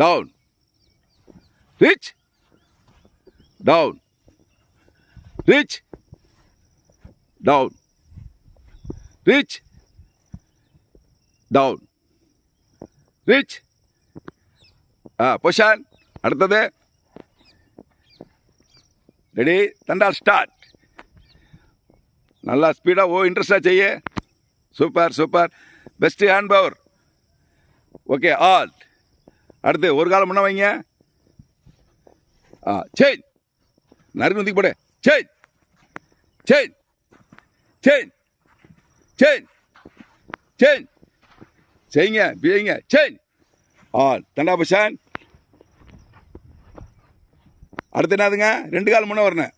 down, reach, down, reach, down, reach, down, reach. Position. அடுத்தது ready, தண்டால் start. நல்லா ஸ்பீடாக இன்ட்ரெஸ்டாக செய்ய. Super super, best hand power. Okay, all. அடுத்து ஒரு காலம் முன்ன வைங்க. சேஞ்ச், நறுக்கு நுந்தி போடு. Change change change change change செய்யுங்க, செய்யுங்க. Change, all. தண்டா பொசிஷன். அடுத்து என்னதுங்க, ரெண்டு கால் முன்ன வரணும்.